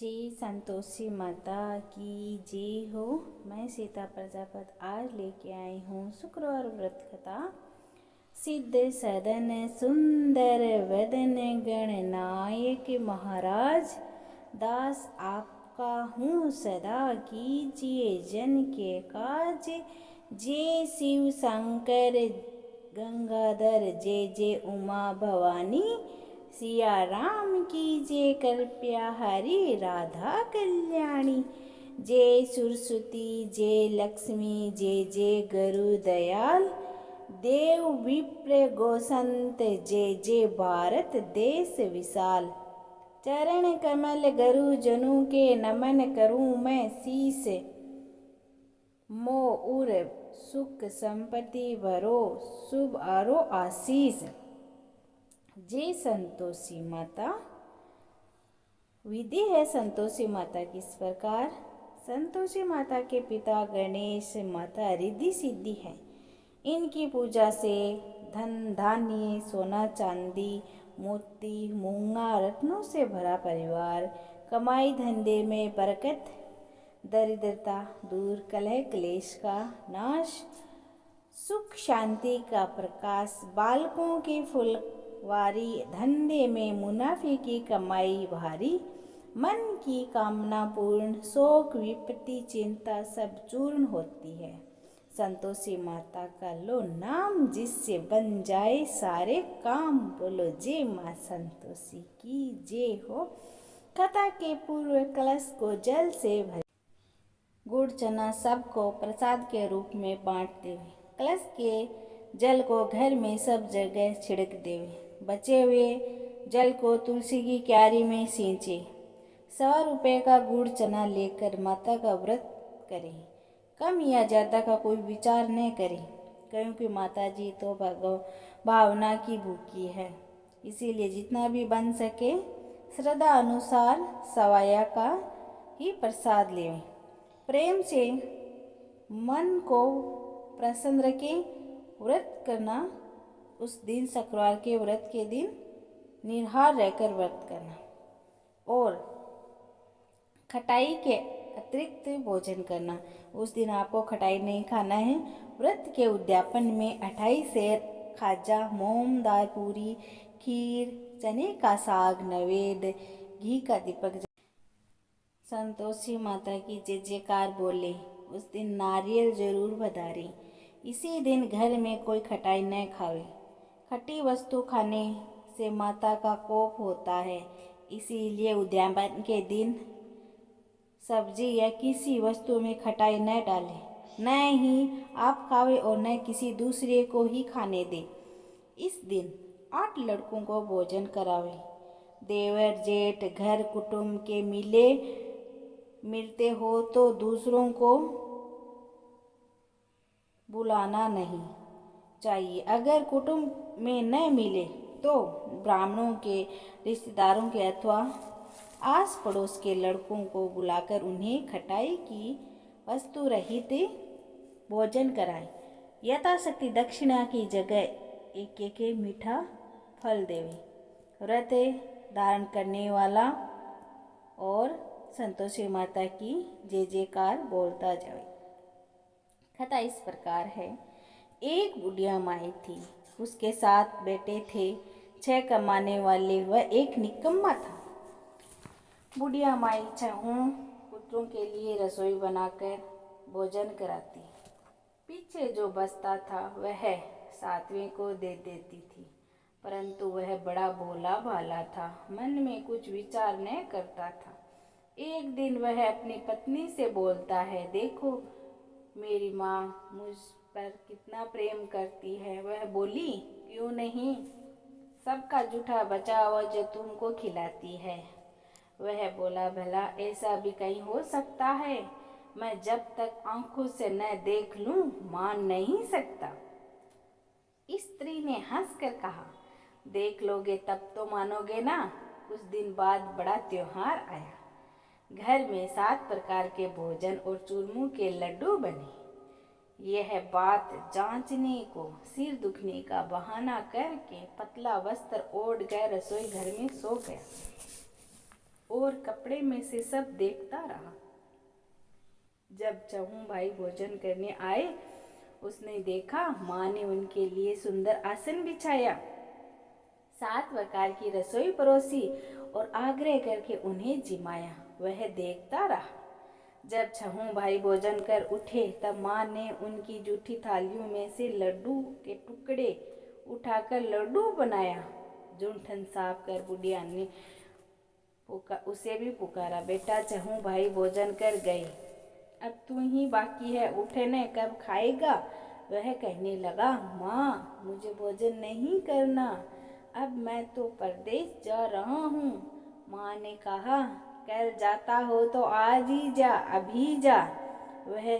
जय संतोषी माता की जय हो। मैं सीता प्रजापत आज लेके आई हूँ शुक्रवार व्रत कथा। सिद्ध सदन सुंदर वदन गणनायक महाराज, दास आपका हूँ सदा कीजिए जन के काज। जय शिव शंकर गंगाधर, जय जय उमा भवानी, सिया राम की जय कृपया हरि राधा कल्याणी। जय सरस्वती जय लक्ष्मी, जय जय गुरु दयाल, देव विप्र गोसंत, जय जय भारत देश विशाल। चरण कमल गुरु जनों के नमन करूं मैं शीस, मोर सुख संपत्ति भरो शुभ आरो आशीष। जय संतोषी माता। विधि है संतोषी माता की इस प्रकार। संतोषी माता के पिता गणेश, माता रिद्धि सिद्धि है। इनकी पूजा से धन धान्य सोना चांदी मोती मूंगा रत्नों से भरा परिवार, कमाई धंधे में बरकत, दरिद्रता दूर, कलह क्लेश का नाश, सुख शांति का प्रकाश, बालकों की फुलवारी, धंधे में मुनाफे की कमाई भारी, मन की कामना पूर्ण, शोक विपत्ति चिंता सब चूर्ण होती है। संतोषी माता का लो नाम, जिससे बन जाए सारे काम। बोलो जय माँ संतोषी की जय हो। कथा के पूर्व कलश को जल से भर गुड़ चना सबको प्रसाद के रूप में बांट देवे। कलश के जल को घर में सब जगह छिड़क देवे। बचे हुए जल को तुलसी की क्यारी में सींचे। 100 रुपये का गुड़ चना लेकर माता का व्रत करें। कम या ज़्यादा का कोई विचार न करें, क्योंकि माता जी तो भावना की भूखी है। इसीलिए जितना भी बन सके श्रद्धा अनुसार सवाया का ही प्रसाद लें। प्रेम से मन को प्रसन्न रखें। व्रत करना उस दिन शुक्रवार के व्रत के दिन निराहार रहकर व्रत करना और खटाई के अतिरिक्त भोजन करना। उस दिन आपको खटाई नहीं खाना है। व्रत के उद्यापन में 28 सेर खाजा, मोम दाल पूरी, खीर, चने का साग, नैवेद्य, घी का दीपक। संतोषी माता की जय जयकार बोले। उस दिन नारियल जरूर बधारें। इसी दिन घर में कोई खटाई न खावे। खट्टी वस्तु खाने से माता का कोप होता है। इसीलिए उद्यापन के दिन सब्जी या किसी वस्तु में खटाई न डालें। न ही आप खावे और न किसी दूसरे को ही खाने दे। इस दिन 8 लड़कों को भोजन करावे। देवर जेठ घर कुटुंब के मिलते हो तो दूसरों को बुलाना नहीं चाहिए। अगर कुटुंब में न मिले तो ब्राह्मणों के, रिश्तेदारों के अथवा आस पड़ोस के लड़कों को बुलाकर उन्हें खटाई की वस्तु रहित भोजन कराएं। यथाशक्ति दक्षिणा की जगह एक मीठा फल देवे। व्रत धारण करने वाला और संतोषी माता की जय जयकार बोलता जाए। कथा इस प्रकार है। एक बुढ़िया माई थी, उसके 7 बेटे थे, 6 कमाने वाले व एक निकम्मा था। बुढ़िया माई 6 पुत्रों के लिए रसोई बनाकर भोजन कराती। पीछे जो बचता था वह 7वें को दे देती थी, परंतु वह बड़ा भोला भाला था, मन में कुछ विचार न करता था। एक दिन वह अपनी पत्नी से बोलता है, देखो मेरी माँ मुझ पर कितना प्रेम करती है। वह बोली, क्यों नहीं, सबका जूठा बचा हुआ जो तुमको खिलाती है। वह बोला, भला ऐसा भी कहीं हो सकता है? मैं जब तक आंखों से न देख लूं मान नहीं सकता। स्त्री ने हंसकर कहा, देख लोगे तब तो मानोगे ना। कुछ दिन बाद बड़ा त्योहार आया। घर में 7 प्रकार के भोजन और चूरमों के लड्डू बने। यह बात जांचने को सिर दुखने का बहाना करके पतला वस्त्र ओढ़ कर रसोई घर में सो गया। और कपड़े में से सब देखता रहा। जब चहु भाई भोजन करने आए, उसने देखा माँ ने उनके लिए सुंदर आसन बिछाया, 7 प्रकार की रसोई परोसी और आग्रह करके उन्हें जिमाया। वह देखता रहा। जब छहों भाई भोजन कर उठे, तब माँ ने उनकी जूठी थालियों में से लड्डू के टुकड़े उठाकर लड्डू बनाया। जूठन साफ कर बुढ़िया ने उसे भी पुकारा, बेटा छहों भाई भोजन कर गए, अब तू ही बाकी है, उठने कब खाएगा। वह कहने लगा, माँ मुझे भोजन नहीं करना, अब मैं तो परदेश जा रहा हूँ। माँ ने कहा, कल जाता हो तो आज ही जा, अभी जा। वह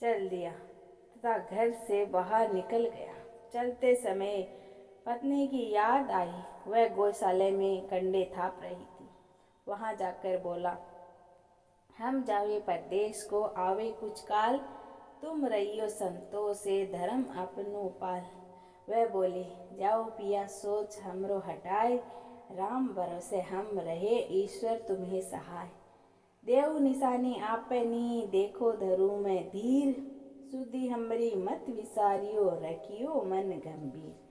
चल दिया तथा घर से बाहर निकल गया। चलते समय पत्नी की याद आई। वह गौशाले में कंडे थाप रही थी। वहां जाकर बोला, हम जावे परदेश को, आवे कुछ काल, तुम रहियो संतों से धर्म अपनो पाल। वह बोली, जाओ पिया सोच हमरो हटाए, राम भरोसे हम रहे, ईश्वर तुम्हें सहाय। देव निशानी आपनी, देखो धरू में धीर, सुधी हमरी मत विसारियो, रखियो मन गंभीर।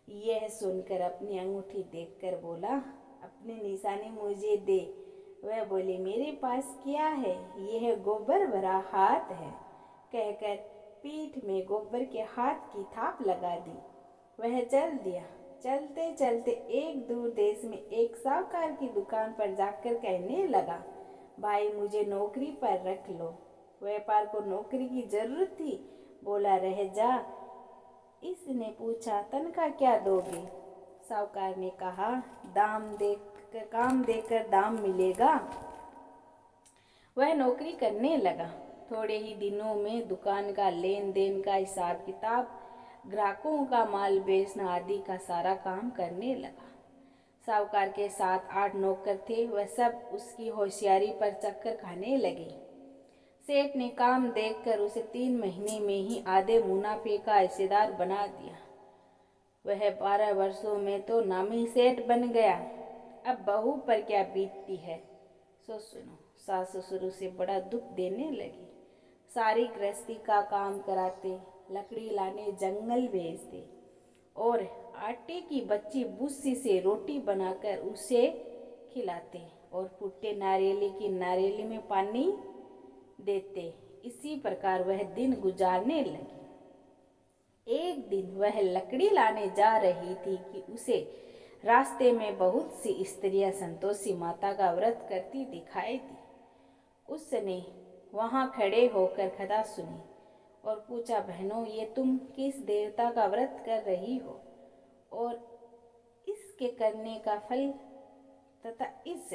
यह सुनकर अपनी अंगूठी देखकर बोला, अपनी निशानी मुझे दे। वह बोली, मेरे पास क्या है, यह गोबर भरा हाथ है। कहकर पीठ में गोबर के हाथ की थाप लगा दी। वह चल दिया। चलते चलते एक दूर देश में एक साहूकार की दुकान पर जाकर कहने लगा, भाई मुझे नौकरी पर रख लो। व्यापार को नौकरी की जरूरत थी। बोला, रह जा। इसने पूछा, तनख्वाह क्या दोगे? साहूकार ने कहा, काम देकर दाम मिलेगा। वह नौकरी करने लगा। थोड़े ही दिनों में दुकान का लेन देन का हिसाब किताब, ग्राहकों का माल बेचना आदि का सारा काम करने लगा। साहूकार के 7-8 नौकर थे। वह सब उसकी होशियारी पर चक्कर खाने लगे। सेठ ने काम देखकर उसे 3 महीने में ही आधे मुनाफे का हिस्सेदार बना दिया। वह 12 वर्षों में तो नामी सेठ बन गया। अब बहू पर क्या बीतती है सो सुनो। सास ससुर उसे बड़ा दुख देने लगी। सारी गृहस्थी का काम कराते, लकड़ी लाने जंगल भेजते और आटे की बच्ची भूसी से रोटी बनाकर उसे खिलाते और फूटे नारियल की नारियल में पानी देते। इसी प्रकार वह दिन गुजारने लगी। एक दिन वह लकड़ी लाने जा रही थी कि उसे रास्ते में बहुत सी स्त्रियां संतोषी माता का व्रत करती दिखाई दी। उसने वहां खड़े होकर कथा सुनी और पूछा, बहनों ये तुम किस देवता का व्रत कर रही हो और इसके करने का फल तथा इस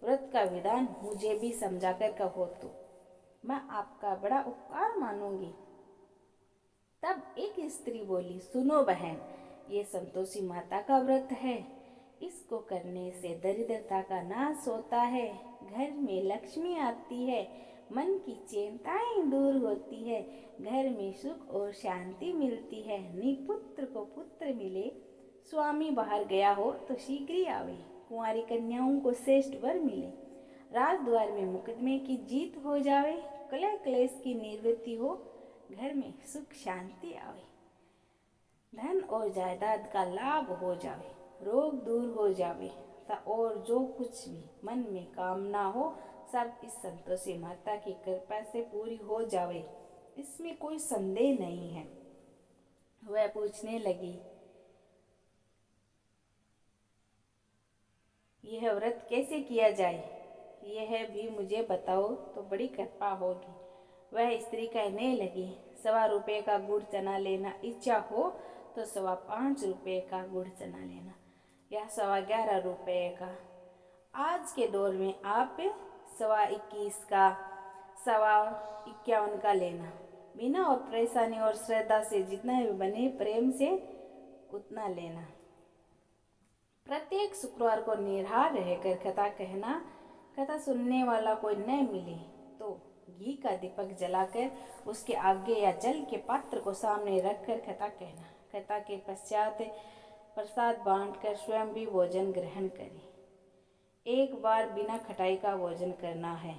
व्रत का विधान मुझे भी समझाकर कहो तो मैं आपका बड़ा उपकार मानूंगी। तब एक स्त्री बोली, सुनो बहन, ये संतोषी माता का व्रत है। इसको करने से दरिद्रता का नाश होता है, घर में लक्ष्मी आती है, मन की चिंताएं दूर होती है, घर में सुख और शांति मिलती है, निपुत्र को पुत्र मिले, स्वामी बाहर गया हो तो शीघ्र ही आवे, कुंवारी कन्याओं को श्रेष्ठ वर मिले, राजद्वार में मुकदमे की जीत हो जावे, कलह क्लेश की निवृत्ति हो, घर में सुख शांति आवे, धन और जायदाद का लाभ हो जावे, रोग दूर हो जावे और जो कुछ भी मन में कामना हो सब इस संतोषी माता की कृपा से पूरी हो जावे, इसमें कोई संदेह नहीं है। वह पूछने लगी, यह व्रत कैसे किया जाए, यह भी मुझे बताओ तो बड़ी कृपा होगी। वह स्त्री कहने लगी, 1.25 रुपये का गुड़ चना लेना, इच्छा हो तो 5.25 रुपये का गुड़ चना लेना या 11.25 रुपये का। आज के दौर में आप 21.25 का, 51 का लेना, बिना और परेशानी और श्रद्धा से जितना भी बने प्रेम से उतना लेना। प्रत्येक शुक्रवार को निराहार रहकर कथा कहना। कथा सुनने वाला कोई न मिले तो घी का दीपक जलाकर उसके आगे या जल के पात्र को सामने रखकर कथा कहना। कथा के पश्चात प्रसाद बांटकर स्वयं भी भोजन ग्रहण करें। एक बार बिना खटाई का भोजन करना है।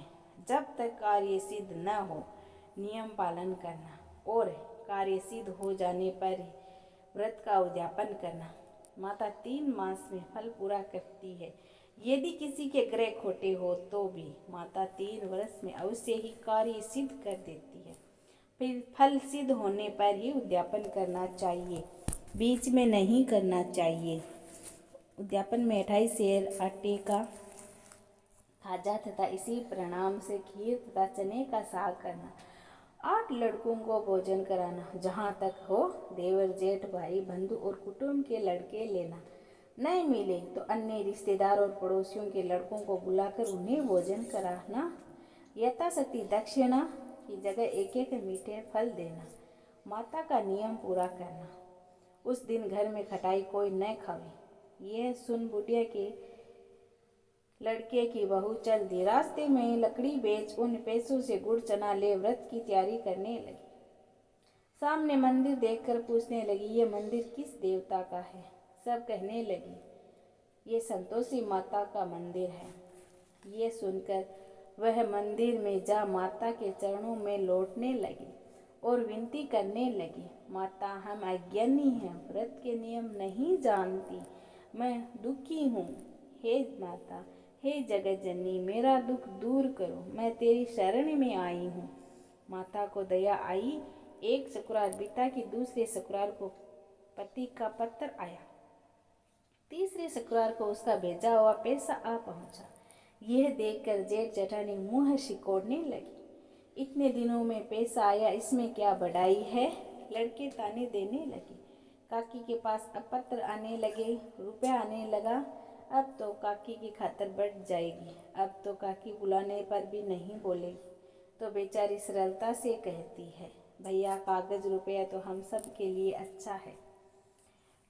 जब तक कार्य सिद्ध न हो नियम पालन करना और कार्य सिद्ध हो जाने पर व्रत का उद्यापन करना। माता 3 मास में फल पूरा करती है। यदि किसी के ग्रह खोटे हो तो भी माता 3 वर्ष में अवश्य ही कार्य सिद्ध कर देती है। फिर फल सिद्ध होने पर ही उद्यापन करना चाहिए, बीच में नहीं करना चाहिए। उद्यापन में 28 सेर आटे का खाजा तथा इसी परिणाम से खीर तथा चने का साग करना। 8 लड़कों को भोजन कराना। जहाँ तक हो देवर जेठ भाई बंधु और कुटुंब के लड़के लेना। नहीं मिले तो अन्य रिश्तेदार और पड़ोसियों के लड़कों को बुलाकर उन्हें भोजन कराना। यथाशक्ति दक्षिणा की जगह एक एक मीठे फल देना। माता का नियम पूरा करना। उस दिन घर में खटाई कोई न खावे। यह सुन बुढ़िया के लड़के की बहू चल दी। रास्ते में लकड़ी बेच उन पैसों से गुड़ चना ले व्रत की तैयारी करने लगी। सामने मंदिर देखकर पूछने लगी, ये मंदिर किस देवता का है? सब कहने लगी, ये संतोषी माता का मंदिर है। ये सुनकर वह मंदिर में जा माता के चरणों में लौटने लगी और विनती करने लगी, माता हम अज्ञानी हैं, व्रत के नियम नहीं जानती, मैं दुखी हूँ। हे माता, हे जगत जननी, मेरा दुख दूर करो, मैं तेरी शरण में आई हूँ। माता को दया आई। एक शुक्रवार बीता कि दूसरे शुक्रवार को पति का पत्र आया। तीसरे शुक्रवार को उसका भेजा हुआ पैसा आ पहुंचा। यह देखकर जेठ जेठानी मुंह सिकोड़ने लगी। इतने दिनों में पैसा आया, इसमें क्या बढ़ाई है? लड़के ताने देने लगे। काकी के पास अब पत्र आने लगे, रुपया आने लगा। अब तो काकी की खातर बढ़ जाएगी। अब तो काकी बुलाने पर भी नहीं बोलेगी तो बेचारी सरलता से कहती है, भैया कागज रुपया तो हम सब के लिए अच्छा है।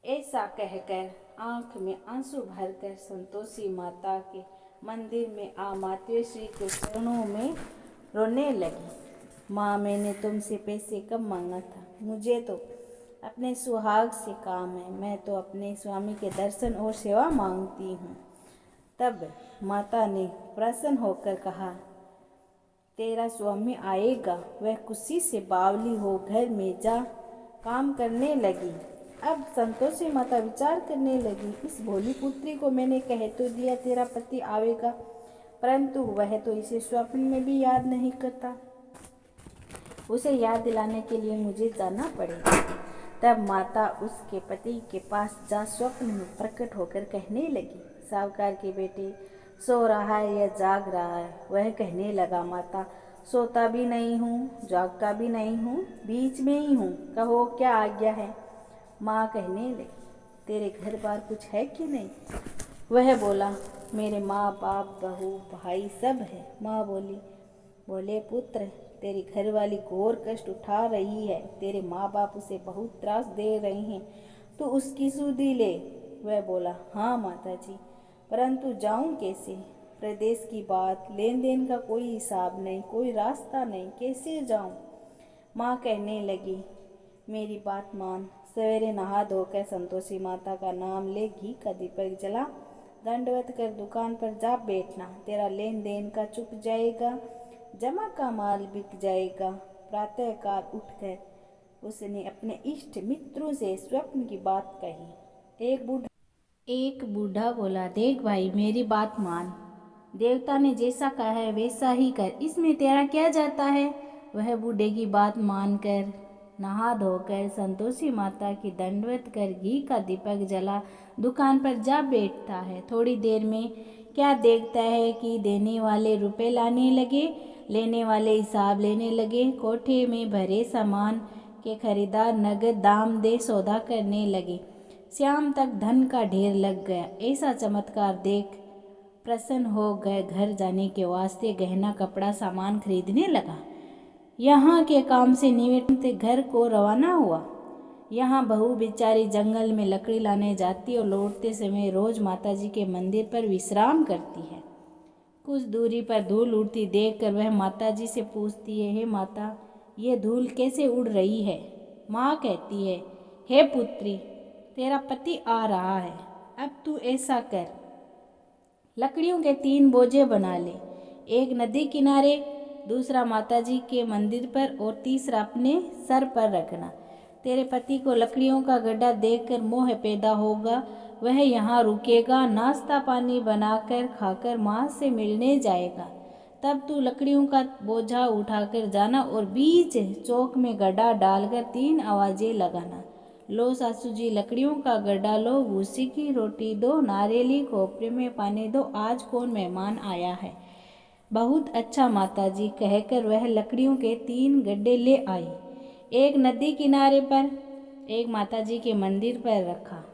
ऐसा कहकर आंख में आंसू भरकर संतोषी माता के मंदिर में आ मातेश्वरी के चरणों में रोने लगी। माँ, मैंने तुमसे पैसे कब मांगा था? मुझे तो अपने सुहाग से काम है, मैं तो अपने स्वामी के दर्शन और सेवा मांगती हूँ। तब माता ने प्रसन्न होकर कहा, तेरा स्वामी आएगा। वह खुशी से बावली हो घर में जा काम करने लगी। अब संतोषी माता विचार करने लगी, इस भोली पुत्री को मैंने कह तो दिया तेरा पति आवेगा, परंतु वह तो इसे स्वप्न में भी याद नहीं करता। उसे याद दिलाने के लिए मुझे जाना पड़ेगा। तब माता उसके पति के पास जा स्वप्न में प्रकट होकर कहने लगी, साहूकार के बेटे सो रहा है या जाग रहा है? वह कहने लगा, माता सोता भी नहीं हूँ, जागता भी नहीं हूँ, बीच में ही हूँ, कहो क्या आज्ञा है? माँ कहने लगी, तेरे घर बार कुछ है कि नहीं? वह बोला, मेरे माँ बाप बहू भाई सब है। माँ बोले पुत्र, तेरी घरवाली घोर कष्ट उठा रही है, तेरे माँ बाप उसे बहुत त्रास दे रहे हैं, तो उसकी सुधि ले। वह बोला, हाँ माता जी, परंतु जाऊं कैसे? प्रदेश की बात, लेन देन का कोई हिसाब नहीं, कोई रास्ता नहीं, कैसे जाऊं? माँ कहने लगी, मेरी बात मान, सवेरे नहा धोकर संतोषी माता का नाम ले, घी का दीपक जला, दंडवत कर दुकान पर जा बैठना, तेरा लेन देन का चुक जाएगा, जमा का माल बिक जाएगा। प्रातःकाल उठकर उसने अपने इष्ट मित्रों से स्वप्न की बात कही। एक बूढ़ा बोला, देख भाई मेरी बात मान, देवता ने जैसा कहा है वैसा ही कर, इसमें तेरा क्या जाता है? वह बूढ़े की बात मानकर नहा धोकर संतोषी माता की दंडवत कर घी का दीपक जला दुकान पर जा बैठता है। थोड़ी देर में क्या देखता है कि देने वाले रुपए लाने लगे, लेने वाले हिसाब लेने लगे, कोठे में भरे सामान के खरीदार नगद दाम दे सौदा करने लगे। शाम तक धन का ढेर लग गया। ऐसा चमत्कार देख प्रसन्न हो गए, घर जाने के वास्ते गहना कपड़ा सामान खरीदने लगा। यहाँ के काम से निवृत्त घर को रवाना हुआ। यहाँ बहू बेचारी जंगल में लकड़ी लाने जाती और लौटते समय रोज माताजी के मंदिर पर विश्राम करती है। कुछ दूरी पर धूल उड़ती देखकर वह माताजी से पूछती है, हे माता, ये धूल कैसे उड़ रही है? माँ कहती है, हे पुत्री, तेरा पति आ रहा है, अब तू ऐसा कर, लकड़ियों के 3 बोझे बना ले, एक नदी किनारे, दूसरा माताजी के मंदिर पर और तीसरा अपने सर पर रखना। तेरे पति को लकड़ियों का गड्ढा देखकर मोह पैदा होगा, वह यहाँ रुकेगा, नाश्ता पानी बनाकर खाकर माँ से मिलने जाएगा। तब तू लकड़ियों का बोझा उठाकर जाना और बीच चौक में गड्ढा डालकर 3 आवाज़ें लगाना। लो सासू जी लकड़ियों का गड्ढा लो, भूसी की रोटी दो, नारियली खोपरे में पानी दो, आज कौन मेहमान आया है। बहुत अच्छा माताजी कहकर वह लकड़ियों के 3 गड्ढे ले आई, एक नदी किनारे पर, एक माताजी के मंदिर पर रखा।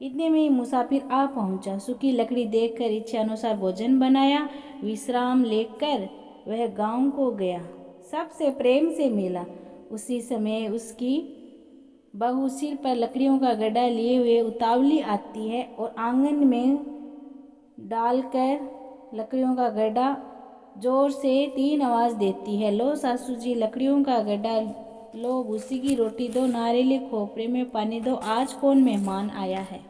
इतने में ही मुसाफिर आ पहुंचा। सूखी लकड़ी देखकर इच्छानुसार भोजन बनाया। विश्राम लेकर वह गांव को गया, सबसे प्रेम से मिला। उसी समय उसकी बहू सिर पर लकड़ियों का गड्ढा लिए हुए उतावली आती है और आंगन में डालकर लकड़ियों का गड्ढा जोर से 3 आवाज़ देती है। लो सासू जी लकड़ियों का गड्ढा लो, भूसी की रोटी दो, नारियल खोपरे में पानी दो, आज कौन मेहमान आया है।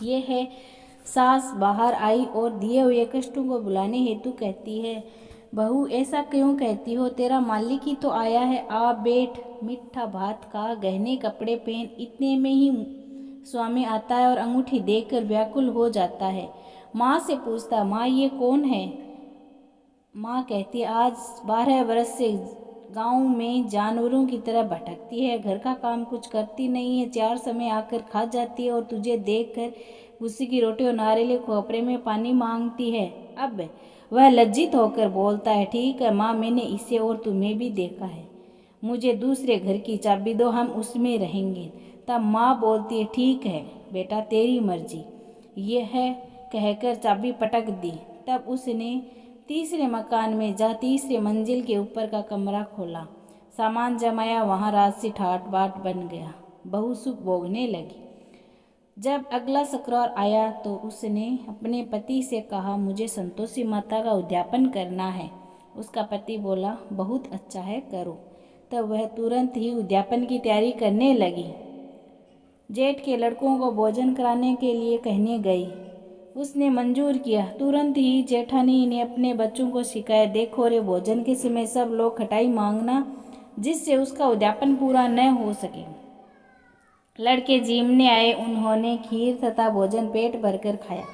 ये है सास बाहर आई और दिए हुए कष्टों को बुलाने हेतु कहती है, बहू ऐसा क्यों कहती हो, तेरा मालिक ही तो आया है, आ बैठ, मीठा भात खा, गहने कपड़े पहन। इतने में ही स्वामी आता है और अंगूठी देखकर व्याकुल हो जाता है। माँ से पूछता, माँ ये कौन है। माँ कहती, आज 12 वर्ष से गांव में जानवरों की तरह भटकती है, घर का काम कुछ करती नहीं है, 4 समय आकर खा जाती है और तुझे देखकर भूसी की रोटी और नारियल खोपरे में पानी मांगती है। अब वह लज्जित होकर बोलता है, ठीक है माँ, मैंने इसे और तुम्हें भी देखा है, मुझे दूसरे घर की चाबी दो, हम उसमें रहेंगे। तब माँ बोलती है, ठीक है बेटा, तेरी मर्जी। यह कहकर चाबी पटक दी। तब उसने तीसरे मकान में जा तीसरे मंजिल के ऊपर का कमरा खोला, सामान जमाया, वहाँ रात से ठाट बाट बन गया। बहू सुख भोगने लगी। जब अगला शुक्रवार आया तो उसने अपने पति से कहा, मुझे संतोषी माता का उद्यापन करना है। उसका पति बोला, बहुत अच्छा है, करो। तब वह तुरंत ही उद्यापन की तैयारी करने लगी। जेठ के लड़कों को भोजन कराने के लिए कहने गई। उसने मंजूर किया। तुरंत ही जेठानी ने अपने बच्चों को सिखाया, देखो रे, भोजन के समय सब लोग खटाई मांगना, जिससे उसका उद्यापन पूरा न हो सके। लड़के जीमने आए, उन्होंने खीर तथा भोजन पेट भरकर खाया,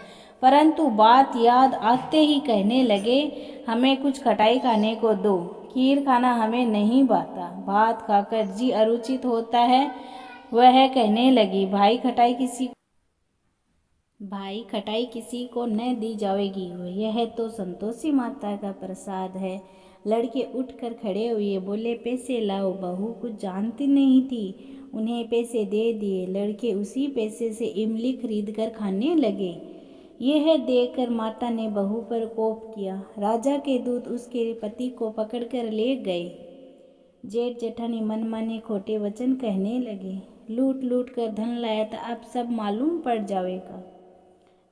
परंतु बात याद आते ही कहने लगे, हमें कुछ खटाई खाने को दो, खीर खाना हमें नहीं भाता, भात खाकर जी अरुचित होता है। वह कहने लगी, भाई खटाई किसी को न दी जाएगी, यह तो संतोषी माता का प्रसाद है। लड़के उठकर खड़े हुए, बोले, पैसे लाओ। बहू कुछ जानती नहीं थी, उन्हें पैसे दे दिए। लड़के उसी पैसे से इमली खरीद कर खाने लगे। यह देखकर माता ने बहू पर कोप किया। राजा के दूत उसके पति को पकड़कर ले गए। जेठ जेठानी मनमाने खोटे वचन कहने लगे, लूट लूट कर धन लाया था, अब सब मालूम पड़ जाएगा।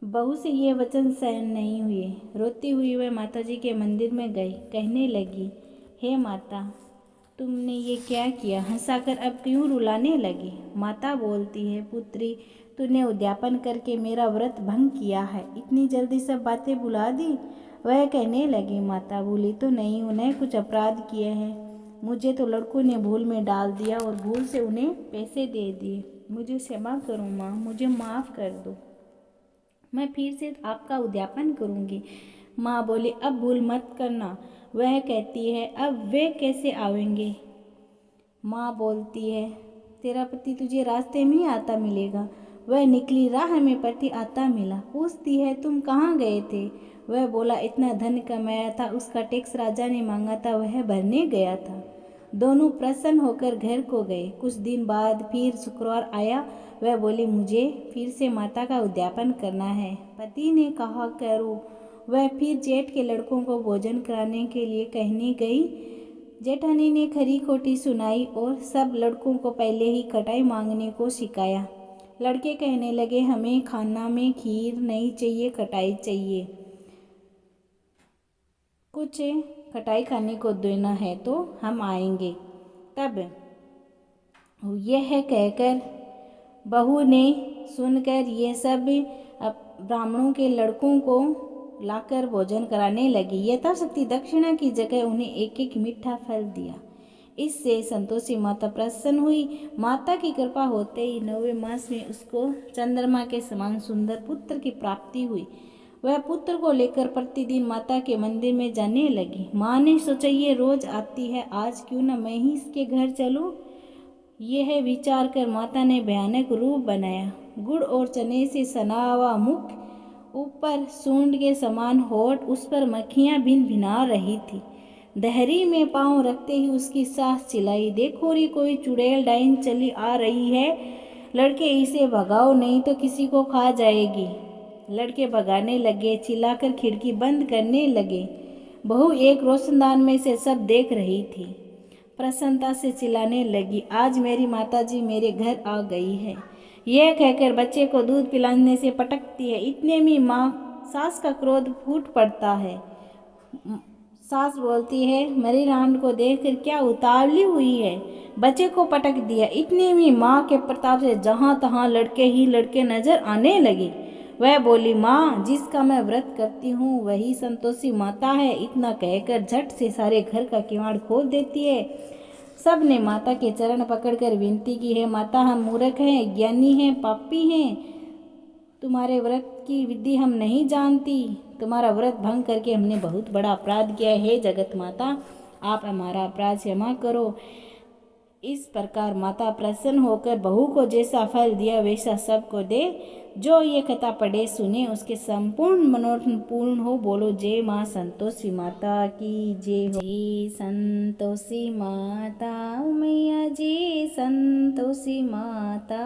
बहू से ये वचन सहन नहीं हुए। रोती हुई वह माताजी के मंदिर में गई, कहने लगी, हे माता, तुमने ये क्या किया, हंसाकर अब क्यों रुलाने लगी। माता बोलती है, पुत्री, तूने उद्यापन करके मेरा व्रत भंग किया है, इतनी जल्दी सब बातें भुला दी। वह कहने लगी, माता, भूली तो नहीं, उन्हें कुछ अपराध किए हैं, मुझे तो लड़कों ने भूल में डाल दिया और भूल से उन्हें पैसे दे दिए, मुझे क्षमा करो माँ, मुझे माफ़ कर दो, मैं फिर से आपका उद्यापन करूँगी। माँ बोली, अब भूल मत करना। वह कहती है, अब वे कैसे आवेंगे। माँ बोलती है, तेरा पति तुझे रास्ते में ही आता मिलेगा। वह निकली राह में पति आता मिला। पूछती है, तुम कहाँ गए थे। वह बोला, इतना धन कमाया था, उसका टैक्स राजा ने मांगा था, वह भरने गया था। दोनों प्रसन्न होकर घर को गए। कुछ दिन बाद फिर शुक्रवार आया। वह बोली, मुझे फिर से माता का उद्यापन करना है। पति ने कहा, करो। वह फिर जेठ के लड़कों को भोजन कराने के लिए कहने गई। जेठानी ने खरी खोटी सुनाई और सब लड़कों को पहले ही खटाई मांगने को सिखाया। लड़के कहने लगे, हमें खाना में खीर नहीं चाहिए, खटाई चाहिए, कुछ खटाई खाने को देना है तो हम आएंगे। तब यह कहकर बहू ने सुनकर ये सब ब्राह्मणों के लड़कों को लाकर भोजन कराने लगी। यथाशक्ति दक्षिणा की जगह उन्हें एक एक मीठा फल दिया। इससे संतोषी माता प्रसन्न हुई। माता की कृपा होते ही 9वें मास में उसको चंद्रमा के समान सुंदर पुत्र की प्राप्ति हुई। वह पुत्र को लेकर प्रतिदिन माता के मंदिर में जाने लगी। माँ ने सोचा ये रोज आती है, आज क्यों न मैं ही इसके घर चलूं। यह विचार कर माता ने भयानक रूप बनाया। गुड़ और चने से सना हुआ मुख, ऊपर सूंड के समान होठ, उस पर मक्खियां भिन भिना रही थी। दहरी में पांव रखते ही उसकी सास चिल्लाई, देखो रे कोई चुड़ैल डाइन चली आ रही है, लड़के इसे भगाओ नहीं तो किसी को खा जाएगी। लड़के भगाने लगे, चिल्लाकर खिड़की बंद करने लगे। बहू एक रोशनदान में से सब देख रही थी। प्रसन्नता से चिल्लाने लगी, आज मेरी माताजी मेरे घर आ गई है। यह कहकर बच्चे को दूध पिलाने से पटकती है। इतने में माँ सास का क्रोध फूट पड़ता है। सास बोलती है, मेरी रांड को देखकर क्या उतावली हुई है, बच्चे को पटक दिया। इतने में माँ के प्रताप से जहाँ तहाँ लड़के ही लड़के नजर आने लगे। वह बोली, माँ जिसका मैं व्रत करती हूँ वही संतोषी माता है। इतना कहकर झट से सारे घर का किवाड़ खोल देती है। सब ने माता के चरण पकड़कर विनती की है, माता हम मूर्ख हैं, ज्ञानी हैं, पापी हैं, तुम्हारे व्रत की विधि हम नहीं जानती। तुम्हारा व्रत भंग करके हमने बहुत बड़ा अपराध किया है। जगत माता आप हमारा अपराध क्षमा करो। इस प्रकार माता प्रसन्न होकर बहू को जैसा फल दिया वैसा सबको दे। जो ये कथा पढ़े सुने उसके संपूर्ण मनोरथ पूर्ण हो। बोलो जय माँ संतोषी माता की जय हो। जय संतोषी माता मैया, जय संतोषी माता,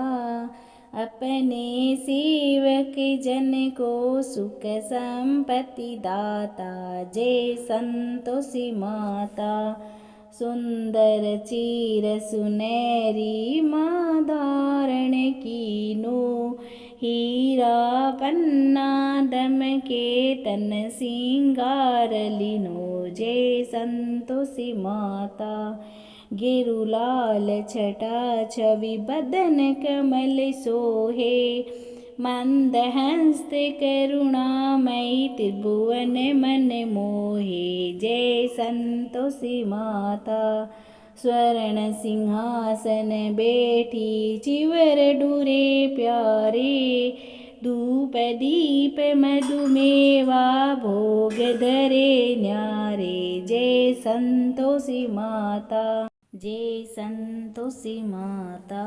अपने सेवक जन को सुख संपत्ति दाता। जय संतोषी माता, सुंदर चीर सुनहरी माँ धारण कीनो, हीरा पन्ना दमके तन सिंगार लीनो। जय संतोषी माता, गेरु लाल छटा छवि बदन कमल सोहे, मंद हस्त करुणामयी त्रिभुवन मन मोहे। जय संतोषी माता, स्वर्ण सिंहासन बैठी चिवर डूरे प्यारे, धूप दीप मधुमेवा भोग धरे न्यारे। जय संतोषी माता, जय संतोषी माता,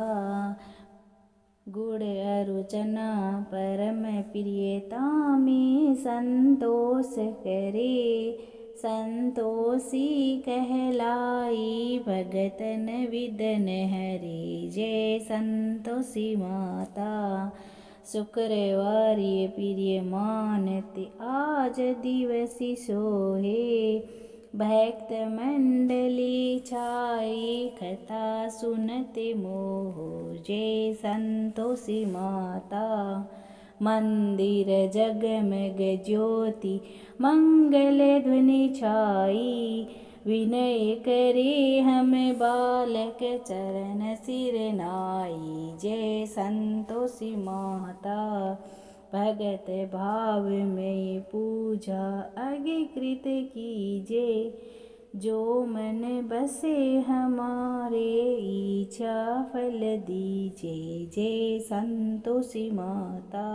गुड़ अरुचना परम प्रियता में संतोष करे, संतोषी कहलाई भगतन विदन हरे। जय संतोषी माता, शुक्रवार ये प्रिय मानते आज दिवसी सोहे, भक्त मंडली छाई कथा सुनते मोहो। जय संतोषी माता, मंदिर जगमग ज्योति मंगल ध्वनि छाई, विनय करे हम बालक चरण सिर नाई। जय संतोषी माता, भगत भाव में पूजा अंगीकृत कीजे, जो मन बसे हमारे इच्छा फल दीजे। जय संतोषी माता,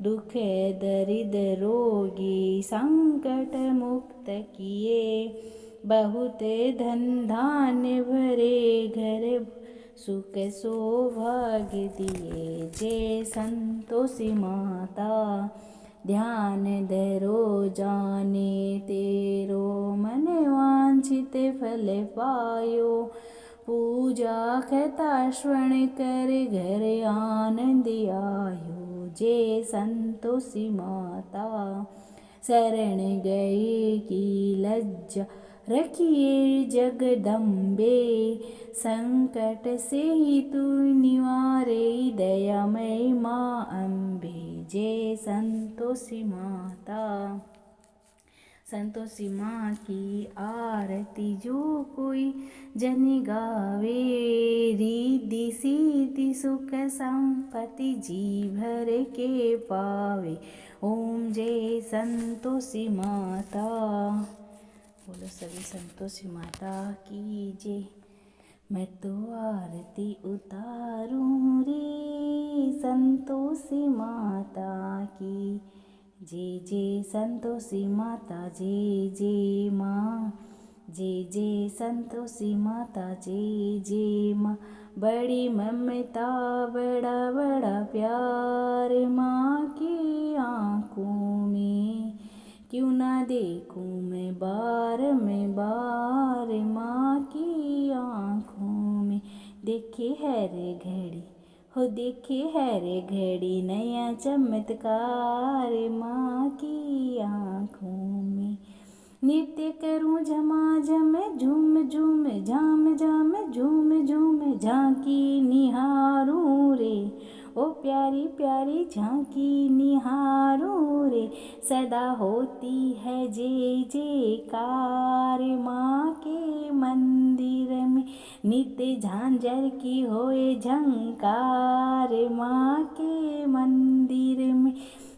दुख दरिद्र रोगी संकट मुक्त किए, बहुत धन धान्य भरे घर सुख सौभाग्य दिए। जय संतोषी माता, ध्यान धरो जाने तेरो मन वांछित फल पायो, पूजा कथा श्रवण कर घर आनंद आयो। जय संतोषी माता, शरण गए की लज्जा रखिए जगदम्बे, संकट से ही तू निवारे दयामय माँ अम्बे। जय संतोषी माता, संतोषी माँ की आरती जो कोई जन गावे, रिद्धि सिद्धि सुख संपत्ति जी भर के पावे। ओम जय संतोषी माता। बोलो सभी संतोषी माता की जय। मैं तो आरती उतारूं रे संतोषी माता की जय। जय संतोषी माता जय जय माँ, जय जय संतोषी माता जय जय माँ। बड़ी ममता बड़ा बड़ा प्यार माँ की आँखों में, क्यों ना देखूं मैं बार में बार माँ की आँखों में। देखे है रे घड़ी हो देखे है रे घड़ी नया चमत्कार माँ की आँखों में। नृत्य करूं झमाझम झूम झूम झाम झाम झूम झूम झांकी निहारूं रे, ओ प्यारी प्यारी झांकी निहारूं रे। सदा होती है जय जयकार माँ के मंदिर में, नित्य झांझर की होए झंकार माँ के मंदिर में।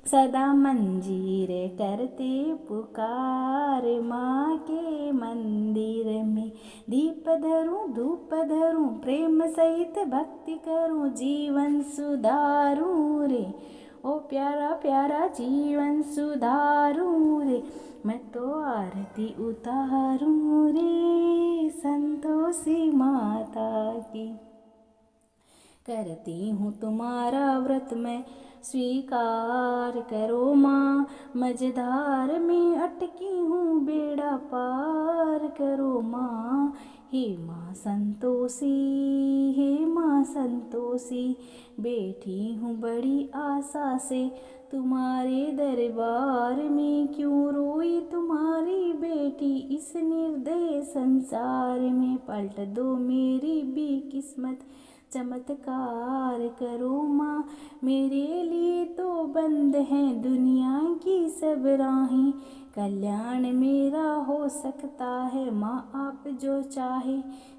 सदा मंजीर करते पुकार माँ के मंदिर में। दीप धरूं धूप धरूं प्रेम सहित भक्ति करूं, जीवन सुधारूं रे, ओ प्यारा प्यारा जीवन सुधारूं रे। मैं तो आरती उतारूं रे संतोषी माता की। करती हूँ तुम्हारा व्रत मैं स्वीकार करो माँ, मझधार में अटकी हूँ बेड़ा पार करो माँ। हे माँ संतोषी, हे माँ संतोषी, बैठी हूँ बड़ी आशा से तुम्हारे दरबार में। क्यों रोई तुम्हारी बेटी इस निर्दय संसार में, पलट दो मेरी भी किस्मत चमत्कार करो माँ। मेरे लिए तो बंद हैं दुनिया की सब राहें, कल्याण मेरा हो सकता है माँ आप जो चाहे।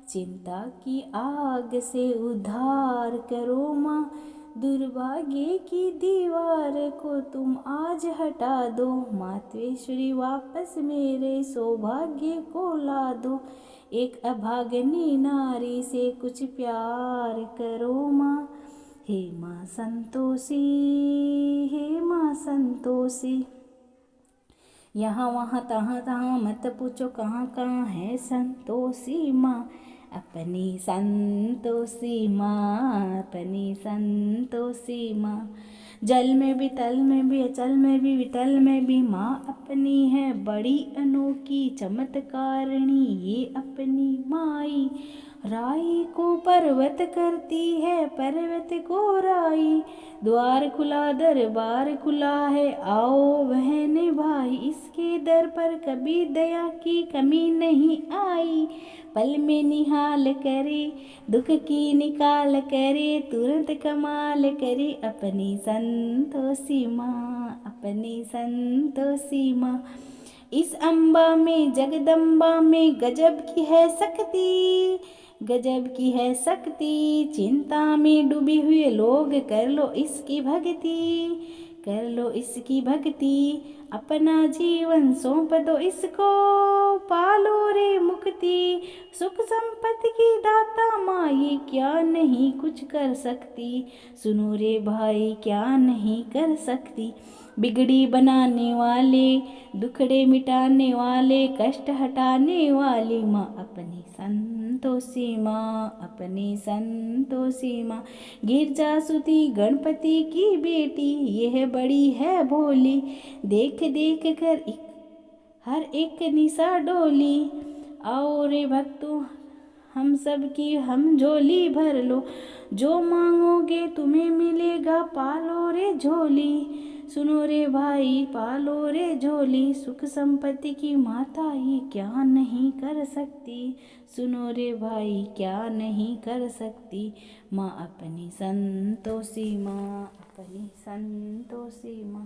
चिंता की आग से उद्धार करो माँ, दुर्भाग्य की दीवार को तुम आज हटा दो। मातेश्वरी वापस मेरे सौभाग्य को ला दो, एक अभागनी नारी से कुछ प्यार करो माँ। हे माँ संतोषी, हे माँ संतोषी, यहाँ वहाँ तहाँ तहाँ मत पूछो कहाँ कहाँ है संतोषी माँ। अपनी संतोषी माँ, अपनी संतोषी माँ। जल में भी तल में भी अचल में भी विटल में भी माँ अपनी है बड़ी अनोखी चमत्कारिणी ये अपनी माई। राई को पर्वत करती है पर्वत को राई, द्वार खुला दरबार खुला है आओ बहन भाई। इसके दर पर कभी दया की कमी नहीं आई, पल में निहाल करे दुख की निकाल करे, तुरंत कमाल करे अपनी संतोषी माँ, अपनी संतोषी माँ। इस अम्बा में जगदम्बा में गजब की है शक्ति, गजब की है शक्ति। चिंता में डूबे हुए लोग कर लो इसकी भक्ति, कर लो इसकी भक्ति। अपना जीवन सौंप दो इसको, पालो रे मुक्ति। सुख संपत्ति की दाता माँ ये क्या नहीं कुछ कर सकती, सुनो रे भाई क्या नहीं कर सकती। बिगड़ी बनाने वाले, दुखड़े मिटाने वाले, कष्ट हटाने वाली माँ अपनी संतोषी माँ, अपनी संतोषी माँ। गिरजा सुती गणपति की बेटी यह बड़ी है भोली, देख देख कर हर एक निशा डोली। आओ रे भक्तों हम सब की हम झोली भर लो, जो मांगोगे तुम्हें मिलेगा पालो रे झोली। सुनो रे भाई पालो रे झोली, सुख संपत्ति की माता ये क्या नहीं कर सकती, सुनो रे भाई क्या नहीं कर सकती। माँ अपनी संतोषी माँ, अपनी संतोषी माँ।